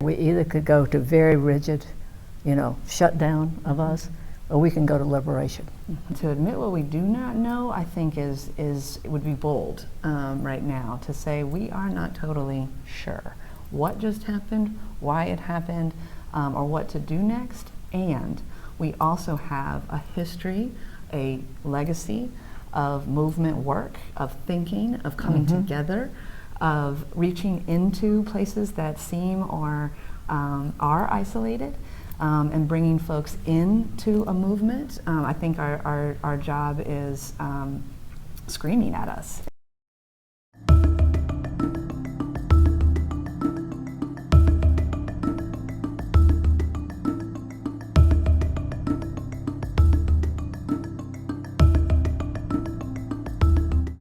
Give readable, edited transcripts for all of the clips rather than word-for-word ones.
we either could go to very rigid, shutdown of us, or we can go to liberation. To admit what we do not know, I think it would be bold right now to say we are not totally sure what just happened, why it happened, or what to do next. And we also have a history, a legacy of movement work, of thinking, of coming together, of reaching into places that seem or are isolated, and bringing folks into a movement. I think our job is screaming at us.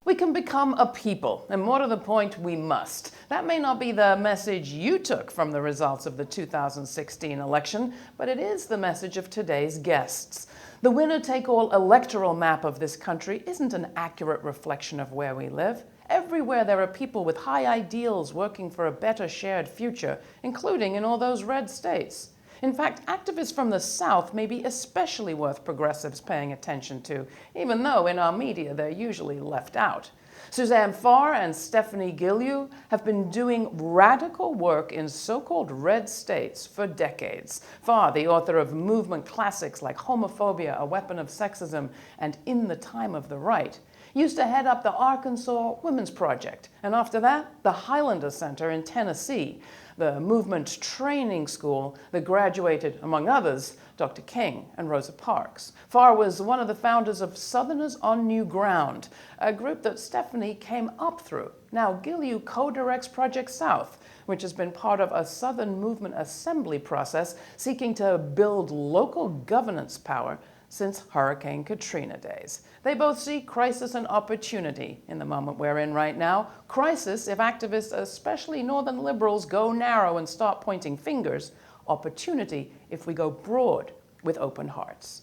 We can become a people, and more to the point, we must. That may not be the message you took from the results of the 2016 election, but it is the message of today's guests. The winner-take-all electoral map of this country isn't an accurate reflection of where we live. Everywhere there are people with high ideals working for a better shared future, including in all those red states. In fact, activists from the South may be especially worth progressives paying attention to, even though in our media they're usually left out. Suzanne Pharr and Stephanie Guilloud have been doing radical work in so-called red states for decades. Pharr, the author of movement classics like Homophobia, A Weapon of Sexism, and In the Time of the Right, used to head up the Arkansas Women's Project, and after that, the Highlander Center in Tennessee, the movement training school that graduated, among others, Dr. King and Rosa Parks. Pharr was one of the founders of Southerners on New Ground, a group that Stephanie came up through. Now, Guilloud co-directs Project South, which has been part of a Southern Movement Assembly process seeking to build local governance power since Hurricane Katrina days. They both see crisis and opportunity in the moment we're in right now. Crisis if activists, especially Northern liberals, go narrow and start pointing fingers. Opportunity if we go broad with open hearts.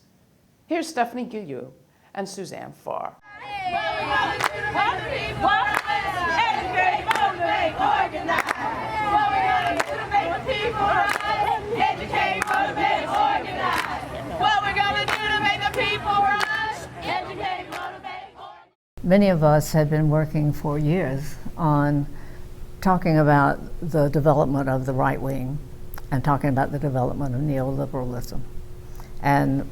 Here's Stephanie Guilloud and Suzanne Pharr. Many of us had been working for years on talking about the development of the right wing and talking about the development of neoliberalism. And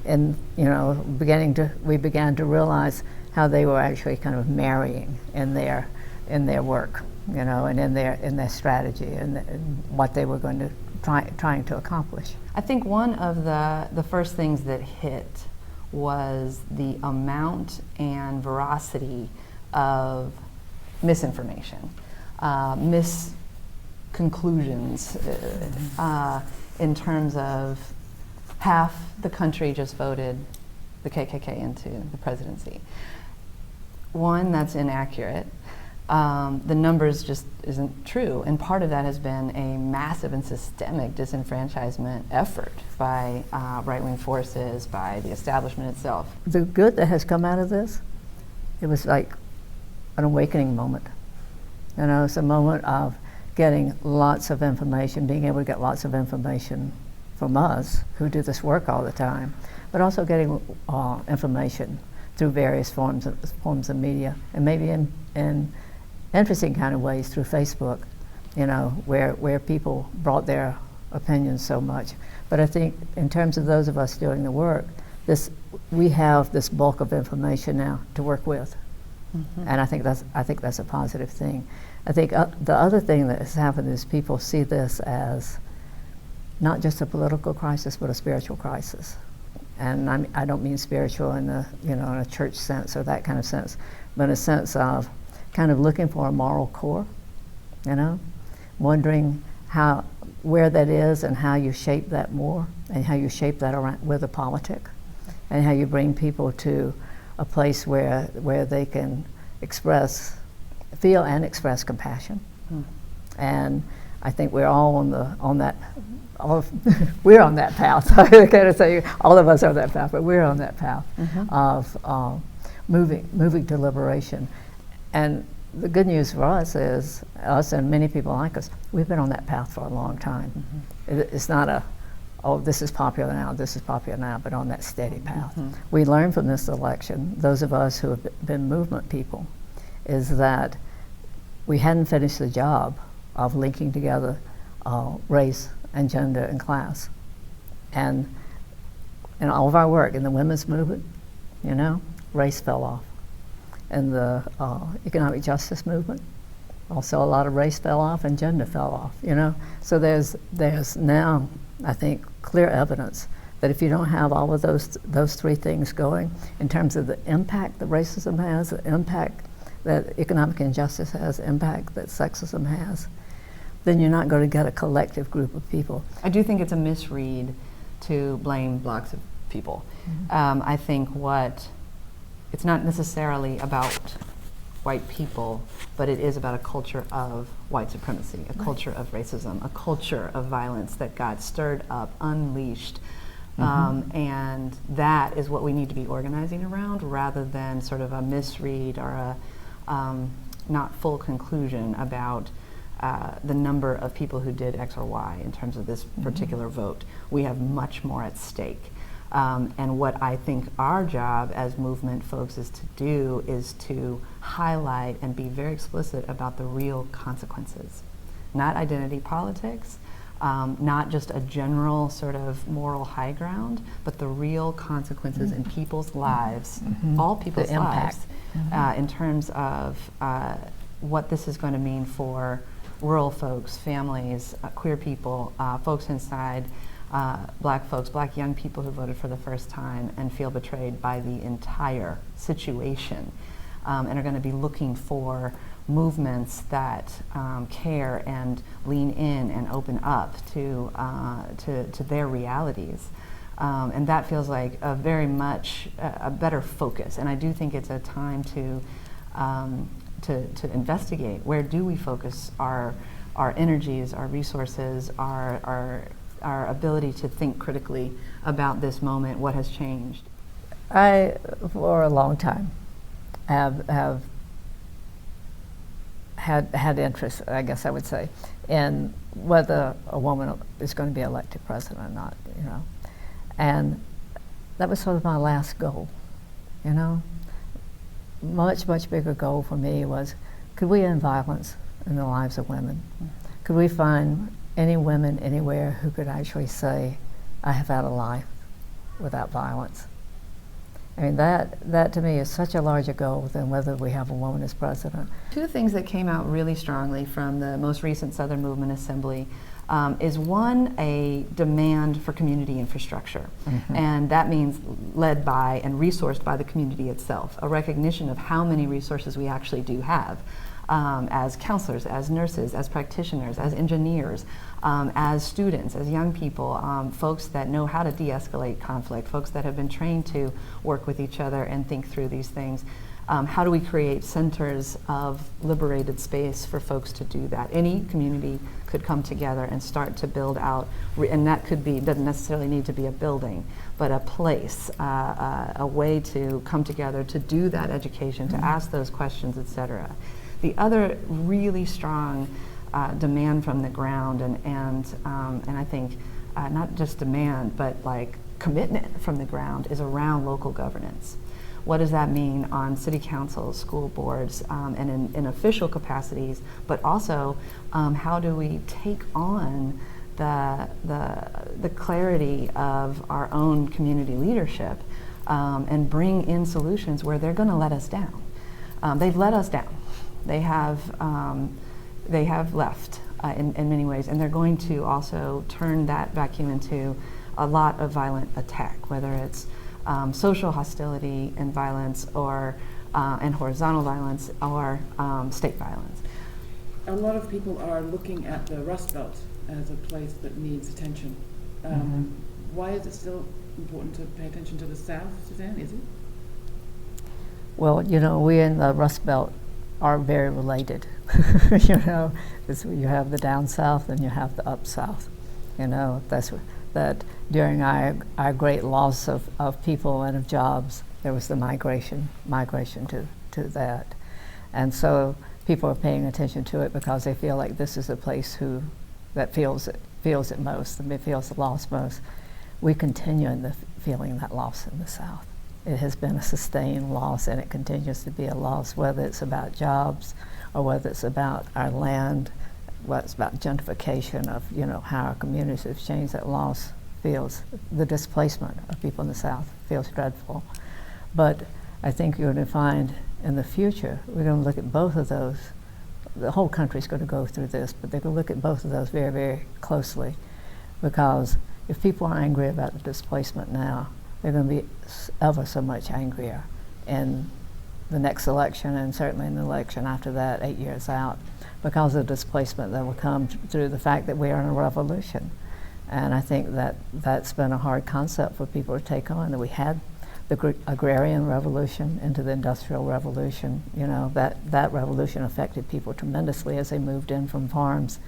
we began to realize how they were actually kind of marrying in their work, and in their strategy and what they were going to trying to accomplish. I think one of the first things that hit was the amount and veracity of misinformation, misconclusions, in terms of half the country just voted the KKK into the presidency. One, that's inaccurate. The numbers just isn't true, and part of that has been a massive and systemic disenfranchisement effort by right-wing forces, by the establishment itself. The good that has come out of this, it was like an awakening moment. It's a moment of getting lots of information, being able to get lots of information from us who do this work all the time, but also getting information through various forms of media, and maybe in interesting kind of ways through Facebook, where people brought their opinions so much. But I think in terms of those of us doing the work, we have this bulk of information now to work with, and I think that's a positive thing. I think the other thing that has happened is people see this as not just a political crisis, but a spiritual crisis. And I don't mean spiritual in in a church sense or that kind of sense, but in a sense of kind of looking for a moral core, wondering where that is and how you shape that more, and how you shape that around with a politic, and how you bring people to a place where they can feel and express compassion. And I think we're all we're on that path. I can't say all of us are on that path, but we're on that path of moving to liberation. And the good news for us is, us and many people like us, we've been on that path for a long time. It's not a, oh, this is popular now, this is popular now, but on that steady path. We learned from this election, those of us who have been movement people, is that we hadn't finished the job of linking together race and gender and class. And in all of our work in the women's movement, you know, race fell off. In the economic justice movement, also a lot of race fell off and gender fell off, you know. So there's now, I think, clear evidence that if you don't have all of those three things going, in terms of the impact that racism has, the impact that economic injustice has, the impact that sexism has, then you're not going to get a collective group of people. I do think it's a misread to blame blocks of people. I think it's not necessarily about white people, but it is about a culture of white supremacy, a culture of racism, a culture of violence that got stirred up, unleashed. And that is what we need to be organizing around, rather than sort of a misread or a not full conclusion about the number of people who did X or Y in terms of this particular vote. We have much more at stake. And what I think our job as movement folks is to do is to highlight and be very explicit about the real consequences. Not identity politics, not just a general sort of moral high ground, but the real consequences in people's lives, all people's lives, in terms of what this is going to mean for rural folks, families, queer people, folks inside, black folks, black young people who voted for the first time and feel betrayed by the entire situation, and are going to be looking for movements that care and lean in and open up to their realities. And that feels like a very much a better focus. And I do think it's a time to investigate, where do we focus our energies, our resources, our ability to think critically about this moment, what has changed. I, for a long time, have had interest, I guess I would say, in whether a woman is going to be elected president or not, you know. And that was sort of my last goal, you know. Much bigger goal for me was, could we end violence in the lives of women? Could we find any women anywhere who could actually say, I have had a life without violence? I mean, that to me is such a larger goal than whether we have a woman as president. Two things that came out really strongly from the most recent Southern Movement Assembly is one, a demand for community infrastructure. And that means led by and resourced by the community itself, a recognition of how many resources we actually do have. As counselors, as nurses, as practitioners, as engineers, as students, as young people, folks that know how to de-escalate conflict, folks that have been trained to work with each other and think through these things. How do we create centers of liberated space for folks to do that? Any community could come together and start to build out, and that could be, doesn't necessarily need to be a building, but a place, a way to come together to do that education, to ask those questions, et cetera. The other really strong demand from the ground, and I think not just demand, but like commitment from the ground, is around local governance. What does that mean on city councils, school boards, and in official capacities, but also how do we take on the clarity of our own community leadership and bring in solutions where they're going to let us down. They've let us down. They have left in many ways, and they're going to also turn that vacuum into a lot of violent attack, whether it's social hostility and violence, or and horizontal violence, or state violence. A lot of people are looking at the Rust Belt as a place that needs attention. Why is it still important to pay attention to the South, Suzanne? Is it? Well, you know, we in the Rust Belt are very related. You know, you have the down south and you have the up south. You know, that during our great loss of people and of jobs, there was the migration to that. And so people are paying attention to it because they feel like this is a place that feels it most, and feels the loss most. We continue in the feeling that loss in the South. It has been a sustained loss, and it continues to be a loss, whether it's about jobs or whether it's about our land, whether it's about gentrification of how our communities have changed. That loss feels, the displacement of people in the South feels dreadful. But I think you're going to find in the future, we're going to look at both of those. The whole country's going to go through this, but they're going to look at both of those very, very closely, because if people are angry about the displacement now, they're going to be ever so much angrier in the next election, and certainly in the election after that, 8 years out, because of the displacement that will come through the fact that we are in a revolution. And I think that that's been a hard concept for people to take on, that we had the agrarian revolution into the industrial revolution. That revolution affected people tremendously as they moved in from farms.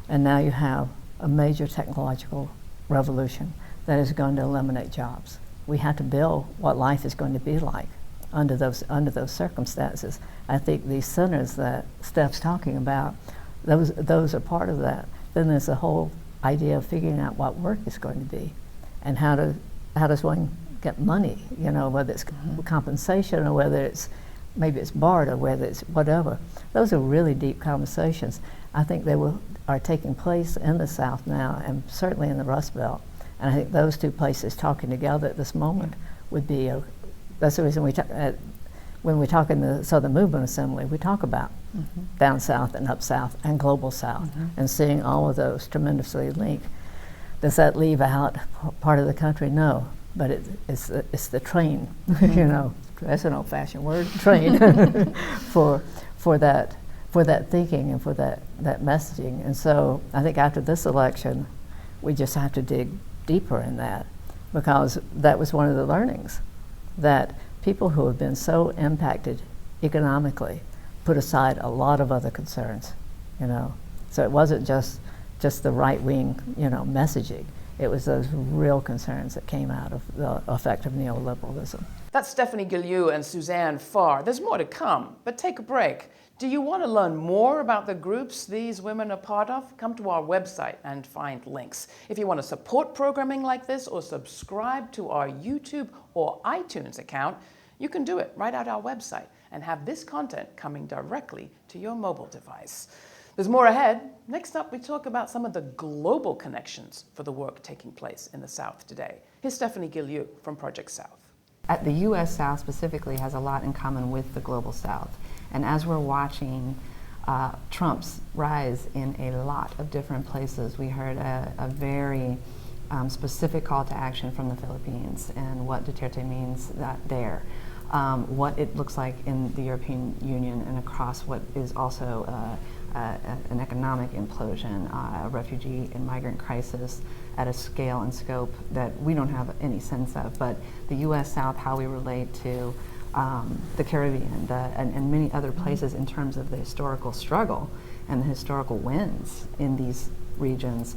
And now you have a major technological revolution that is going to eliminate jobs. We have to build what life is going to be like under those circumstances. I think these centers that Steph's talking about, those are part of that. Then there's the whole idea of figuring out what work is going to be, and how does one get money, whether it's compensation or whether it's maybe it's barter, whether it's whatever. Those are really deep conversations. I think they are taking place in the South now, and certainly in the Rust Belt. And I think those two places talking together at this moment would be that's the reason when we talk in the Southern Movement Assembly, we talk about down South and up South and global South, and seeing all of those tremendously linked. Does that leave out part of the country? No, but it's the train, that's an old-fashioned word, train, for that thinking and for that messaging. And so I think after this election, we just have to dig deeper in that, because that was one of the learnings, that people who have been so impacted economically put aside a lot of other concerns, So it wasn't just the right-wing, messaging. It was those real concerns that came out of the effect of neoliberalism. That's Stephanie Guilloud and Suzanne Pharr. There's more to come, but take a break. Do you want to learn more about the groups these women are part of? Come to our website and find links. If you want to support programming like this or subscribe to our YouTube or iTunes account, you can do it right at our website and have this content coming directly to your mobile device. There's more ahead. Next up, we talk about some of the global connections for the work taking place in the South today. Here's Stephanie Guilloud from Project South. The U.S. South specifically has a lot in common with the global South. And as we're watching Trump's rise in a lot of different places, we heard a very specific call to action from the Philippines and what Duterte means there. What it looks like in the European Union and across what is also an economic implosion, a refugee and migrant crisis at a scale and scope that we don't have any sense of. But the U.S. South, how we relate to the Caribbean and many other places in terms of the historical struggle and the historical wins in these regions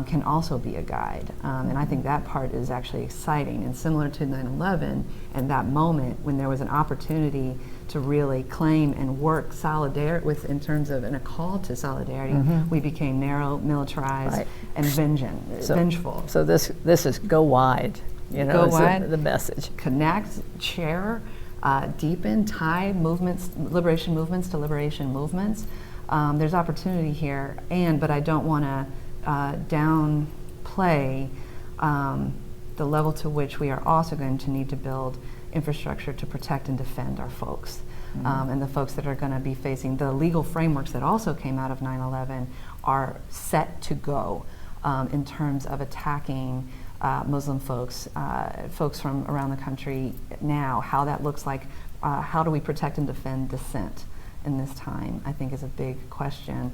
can also be a guide. And I think that part is actually exciting and similar to 9/11 and that moment when there was an opportunity to really claim and work solidarity with, in terms of, and a call to solidarity. We became narrow, militarized, and vengeful. So this is go wide, go wide, the message. Connect, share, deepen, tie movements, liberation movements to liberation movements. There's opportunity here, but I don't want to downplay the level to which we are also going to need to build infrastructure to protect and defend our folks. And the folks that are going to be facing the legal frameworks that also came out of 9/11 are set to go in terms of attacking Muslim folks, folks from around the country now. How that looks like, how do we protect and defend dissent in this time, I think is a big question,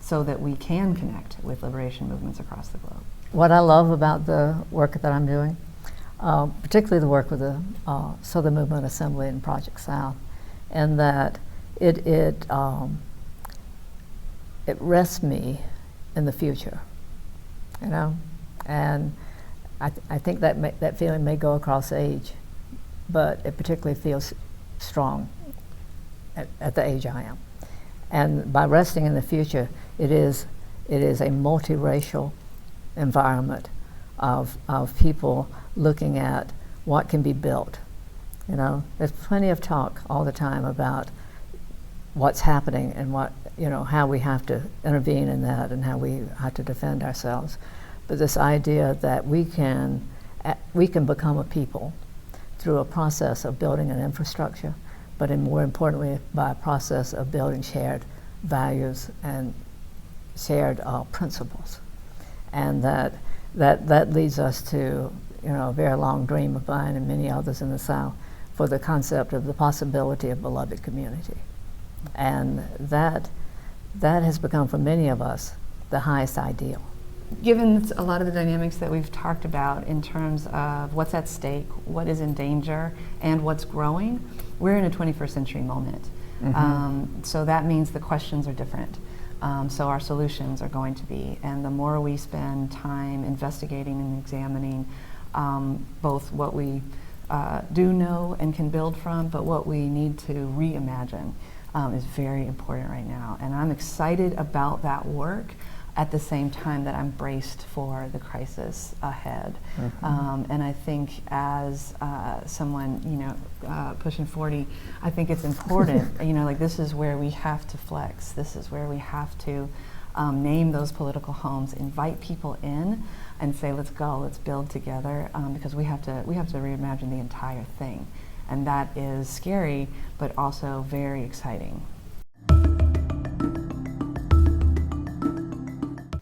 so that we can connect with liberation movements across the globe. What I love about the work that I'm doing, particularly the work with the Southern Movement Assembly and Project South, and that it rests me in the future, and I think that feeling may go across age, but it particularly feels strong at the age I am. And by resting in the future, it is a multiracial environment of people looking at what can be built. You know, there's plenty of talk all the time about what's happening and what, you know, how we have to intervene in that and how we have to defend ourselves. But this idea that we can become a people through a process of building an infrastructure, but more importantly, by a process of building shared values and shared principles. And that leads us to, you know, a very long dream of mine and many others in the South for the concept of the possibility of beloved community. And that has become for many of us the highest ideal. Given a lot of the dynamics that we've talked about in terms of what's at stake, what is in danger, and what's growing, we're in a 21st century moment. So that means the questions are different. So our solutions are going to be, and the more we spend time investigating and examining both what we do know and can build from, but what we need to reimagine is very important right now. And I'm excited about that work at the same time that I'm braced for the crisis ahead. And I think as someone, you know, pushing 40, I think it's important, you know, like this is where we have to flex. This is where we have to name those political homes, invite people in and say, let's go, let's build together, because we have to reimagine the entire thing. And that is scary, but also very exciting.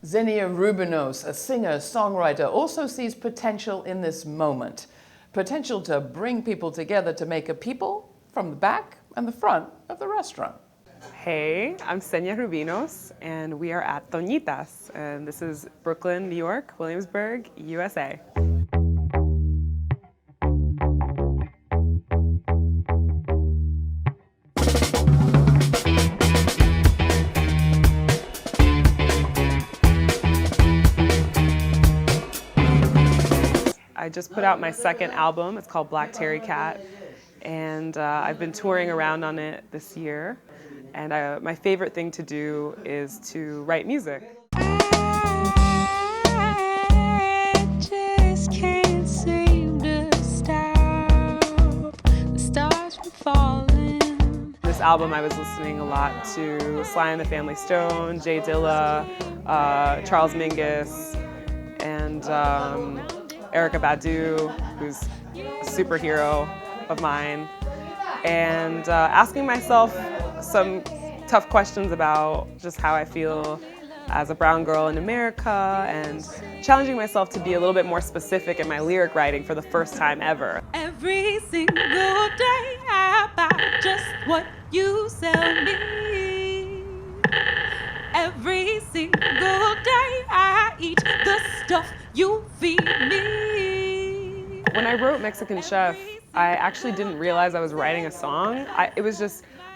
Xenia Rubinos, a singer-songwriter, also sees potential in this moment. Potential to bring people together to make a people from the back and the front of the restaurant. Hey, I'm Xenia Rubinos, and we are at Toñitas, and this is Brooklyn, New York, Williamsburg, USA. I just put out my second album. It's called Black Terry Cat, and I've been touring around on it this year. And my favorite thing to do is to write music. I just can't seem to stop the stars from falling. This album, I was listening a lot to Sly and the Family Stone, Jay Dilla, Charles Mingus, and Erykah Badu, who's a superhero of mine, and asking myself some tough questions about just how I feel as a brown girl in America, and challenging myself to be a little bit more specific in my lyric writing for the first time ever. Every single day I buy just what you sell me. Every single day I eat the stuff you feed me. When I wrote Mexican Chef, I actually didn't realize I was writing a song.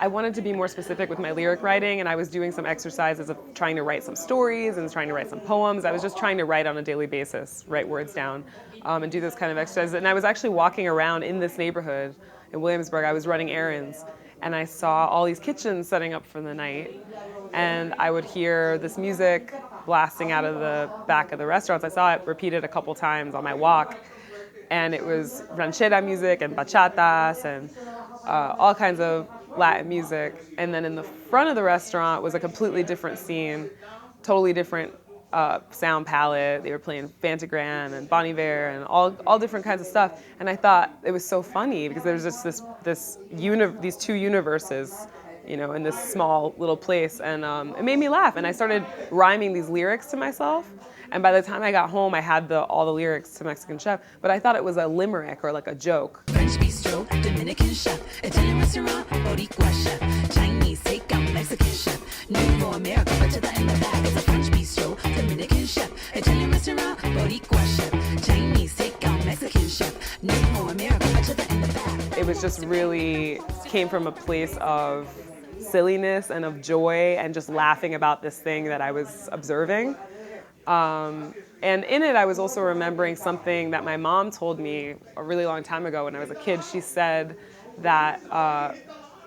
I wanted to be more specific with my lyric writing, and I was doing some exercises of trying to write some stories and trying to write some poems. I was just trying to write on a daily basis, write words down, and do this kind of exercise. And I was actually walking around in this neighborhood in Williamsburg. I was running errands, and I saw all these kitchens setting up for the night. And I would hear this music blasting out of the back of the restaurants. I saw it repeated a couple times on my walk. And it was ranchera music and bachatas and all kinds of Latin music. And then in the front of the restaurant was a completely different scene, totally different sound palette. They were playing Fantagram and Bon Iver and all different kinds of stuff. And I thought it was so funny because there's just these two universes, you know, in this small little place. And it made me laugh. And I started rhyming these lyrics to myself. And by the time I got home, I had all the lyrics to Mexican Chef, but I thought it was a limerick or like a joke. French bistro, Dominican chef, Italian restaurant, Boricua chef, Chinese takeout, Mexican chef, Nouveau America, bachata in the bag is a French bistro, Dominican chef, Italian restaurant, Boricua chef, Chinese takeout, Mexican chef, Nouveau America, bachata in the bag. It was just really came from a place of silliness and of joy and just laughing about this thing that I was observing. And in it, I was also remembering something that my mom told me a really long time ago when I was a kid. She said that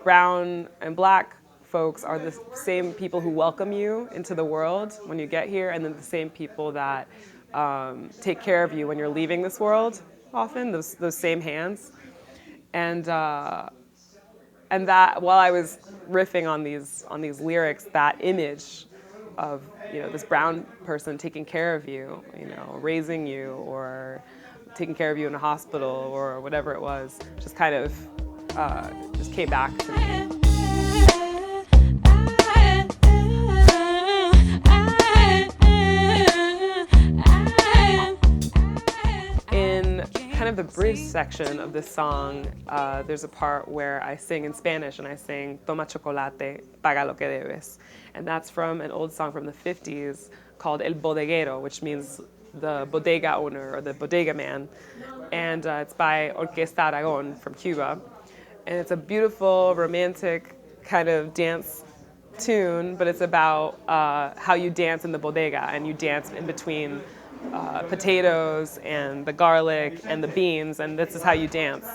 brown and black folks are the same people who welcome you into the world when you get here, and then the same people that take care of you when you're leaving this world, often, those same hands. And that, while I was riffing on these lyrics, that image of, you know, this brown person taking care of you, you know, raising you, or taking care of you in a hospital, or whatever it was, just kind of just came back to me. In kind of the bridge section of this song, there's a part where I sing in Spanish, and I sing "Toma chocolate, paga lo que debes." And that's from an old song from the 50s called El Bodeguero, which means the bodega owner, or the bodega man. And it's by Orquesta Aragon from Cuba. And it's a beautiful, romantic kind of dance tune, but it's about how you dance in the bodega, and you dance in between potatoes and the garlic and the beans, and this is how you dance.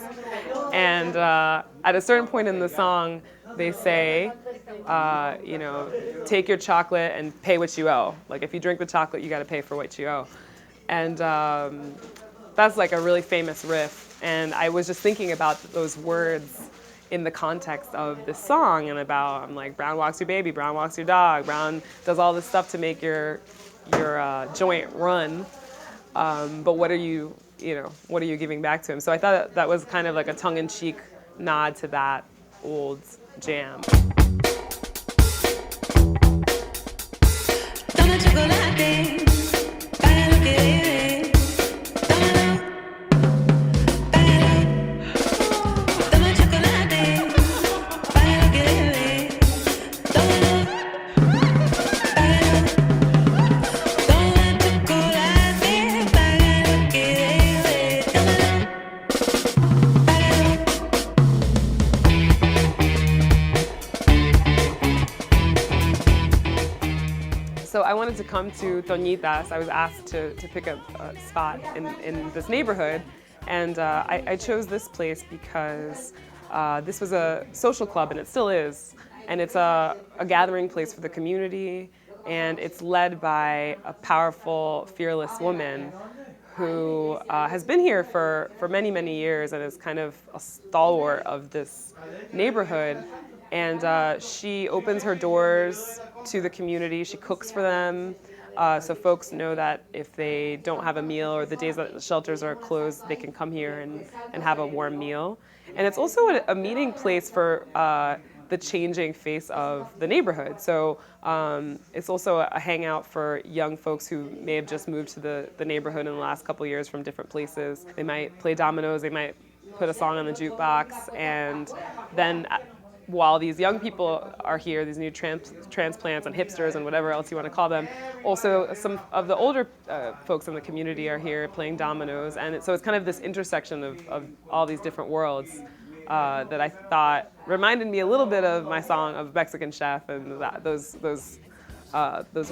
And at a certain point in the song, they say, you know, take your chocolate and pay what you owe. Like, if you drink the chocolate, you got to pay for what you owe. And that's like a really famous riff. And I was just thinking about those words in the context of this song, and about, I'm like, brown walks your baby, brown walks your dog, brown does all this stuff to make your joint run. But what are you giving back to him? So I thought that was kind of like a tongue-in-cheek nod to that old jam. So I wanted to come to Toñitas. I was asked to pick a spot in this neighborhood, and I chose this place because this was a social club, and it still is, and it's a gathering place for the community, and it's led by a powerful, fearless woman who has been here for many, many years, and is kind of a stalwart of this neighborhood. And she opens her doors to the community. She cooks for them, so folks know that if they don't have a meal, or the days that the shelters are closed, they can come here and have a warm meal. And it's also a meeting place for the changing face of the neighborhood. So it's also a hangout for young folks who may have just moved to the neighborhood in the last couple of years from different places. They might play dominoes, they might put a song on the jukebox, and then while these young people are here, these new transplants and hipsters and whatever else you want to call them, also some of the older folks in the community are here playing dominoes. And so it's kind of this intersection of all these different worlds that I thought reminded me a little bit of my song of Mexican Chef, and those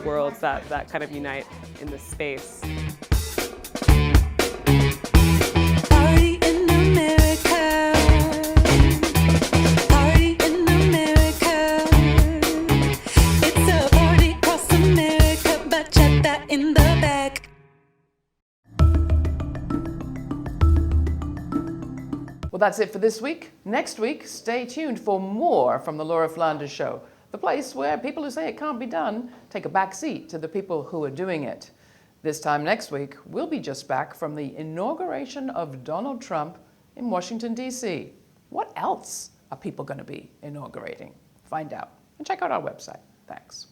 worlds that kind of unite in this space. Well, that's it for this week. Next week, stay tuned for more from the Laura Flanders Show, the place where people who say it can't be done take a back seat to the people who are doing it. This time next week, we'll be just back from the inauguration of Donald Trump in Washington, D.C. What else are people going to be inaugurating? Find out and check out our website. Thanks.